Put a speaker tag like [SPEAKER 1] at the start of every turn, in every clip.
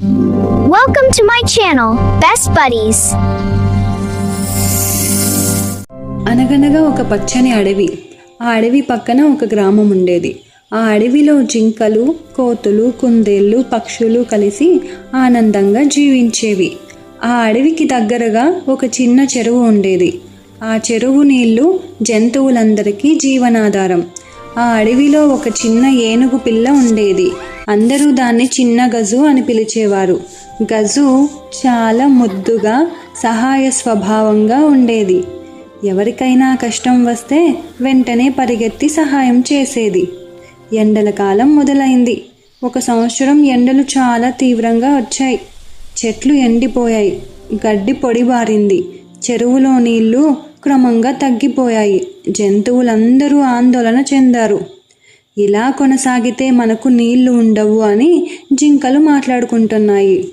[SPEAKER 1] Welcome to my channel, Best Buddies.
[SPEAKER 2] అనగనగా ఒక పచ్చని అడవి. ఆ అడవి పక్కన ఒక గ్రామం ఉండేది. ఆ అడవిలో జింకలు, కోతులు, కుందేళ్ళు, పక్షులు కలిసి ఆనందంగా జీవించేవి. ఆ అడవికి దగ్గరగా ఒక చిన్న చెరువు ఉండేది. ఆ చెరువు నీళ్లు జంతువులందరికీ జీవనాధారం. ఆ అడవిలో ఒక చిన్న ఏనుగు పిల్ల ఉండేది. అందరూ దాన్ని చిన్న గజు అని పిలిచేవారు. గజు చాలా ముద్దుగా, సహాయ స్వభావంగా ఉండేది. ఎవరికైనా కష్టం వస్తే వెంటనే పరిగెత్తి సహాయం చేసేది. ఎండల కాలం మొదలైంది. ఒక సంవత్సరం ఎండలు చాలా తీవ్రంగా వచ్చాయి. చెట్లు ఎండిపోయాయి. గడ్డి పొడిబారింది. చెరువులో నీళ్లు క్రమంగా తగ్గిపోయాయి. జంతువులందరూ ఆందోళన చెందారు. ఇలా కొనసాగితే మనకు నీళ్లు ఉండవు అని జింకలు మాట్లాడుకుంటున్నాయి.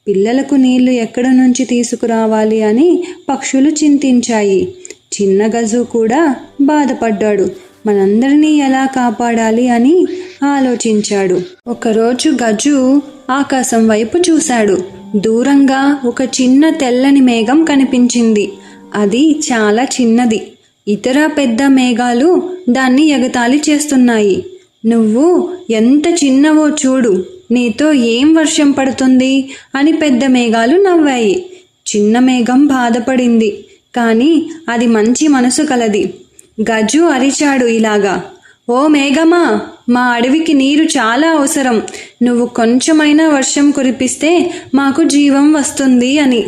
[SPEAKER 2] పిల్లలకు నీళ్లు ఎక్కడి నుంచి తీసుకురావాలి అని పక్షులు చింతించాయి. చిన్న గజు కూడా బాధపడ్డాడు. మనందరినీ ఎలా కాపాడాలి అని ఆలోచించాడు. ఒకరోజు గజు ఆకాశం వైపు చూశాడు. దూరంగా ఒక చిన్న తెల్లని మేఘం కనిపించింది. అది చాలా చిన్నది. ఇతర పెద్ద మేఘాలు దాన్ని ఎగతాళి చేస్తున్నాయి. నువ్వు ఎంత చిన్నవో చూడు, నీతో ఏం వర్షం పడుతుంది అని పెద్ద మేఘాలు నవ్వాయి. చిన్న మేఘం బాధపడింది, కానీ అది మంచి మనసు కలది. గజు అరిచాడు ఇలాగా, ఓ మేఘమా, మా అడవికి నీరు చాలా అవసరం. నువ్వు కొంచెమైనా వర్షం కురిపిస్తే మాకు జీవం వస్తుంది అని.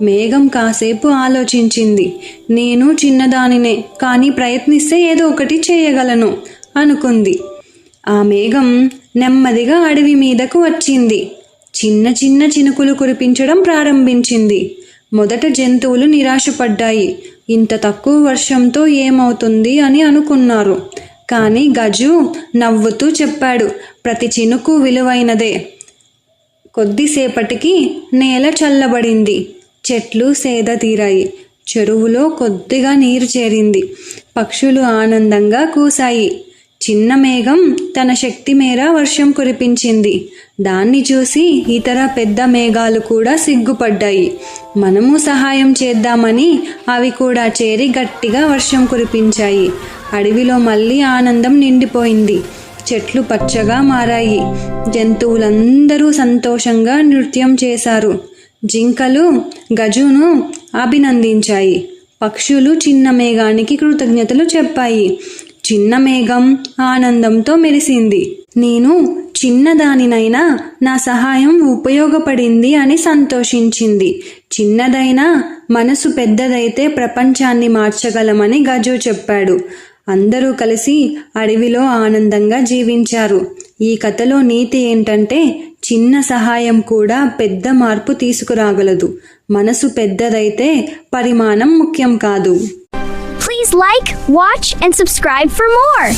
[SPEAKER 2] మేఘం కాసేపు ఆలోచించింది. నేను చిన్నదానినే, కానీ ప్రయత్నిస్తే ఏదో ఒకటి చేయగలను అనుకుంది. ఆ మేఘం నెమ్మదిగా అడవి మీదకు వచ్చింది. చిన్న చిన్న చినుకులు కురిపించడం ప్రారంభించింది. మొదట జంతువులు నిరాశపడ్డాయి. ఇంత తక్కువ వర్షంతో ఏమవుతుంది అని అనుకున్నారు. కానీ గజు నవ్వుతూ చెప్పాడు, ప్రతి చినుకు విలువైనదే. కొద్దిసేపటికి నేల చల్లబడింది. చెట్లు సేద తీరాయి. చెరువులో కొద్దిగా నీరు చేరింది. పక్షులు ఆనందంగా కూశాయి. చిన్న మేఘం తన శక్తి మేర వర్షం కురిపించింది. దాన్ని చూసి ఇతర పెద్ద మేఘాలు కూడా సిగ్గుపడ్డాయి. మనము సహాయం చేద్దామని అవి కూడా చేరి గట్టిగా వర్షం కురిపించాయి. అడవిలో మళ్ళీ ఆనందం నిండిపోయింది. చెట్లు పచ్చగా మారాయి. జంతువులందరూ సంతోషంగా నృత్యం చేశారు. జింకలు గజును అభినందించాయి. పక్షులు చిన్న మేఘానికి కృతజ్ఞతలు చెప్పాయి. చిన్న మేఘం ఆనందంతో మెరిసింది. నేను చిన్నదానినైనా నా సహాయం ఉపయోగపడింది అని సంతోషించింది. చిన్నదైనా మనసు పెద్దదైతే ప్రపంచాన్ని మార్చగలమని గజు చెప్పాడు. అందరూ కలిసి అడవిలో ఆనందంగా జీవించారు. ఈ కథలో నీతి ఏంటంటే, చిన్న సహాయం కూడా పెద్ద మార్పు తీసుకురాగలదు. మనసు పెద్దదైతే పరిమాణం ముఖ్యం కాదు.
[SPEAKER 1] Please like, watch, and subscribe for more.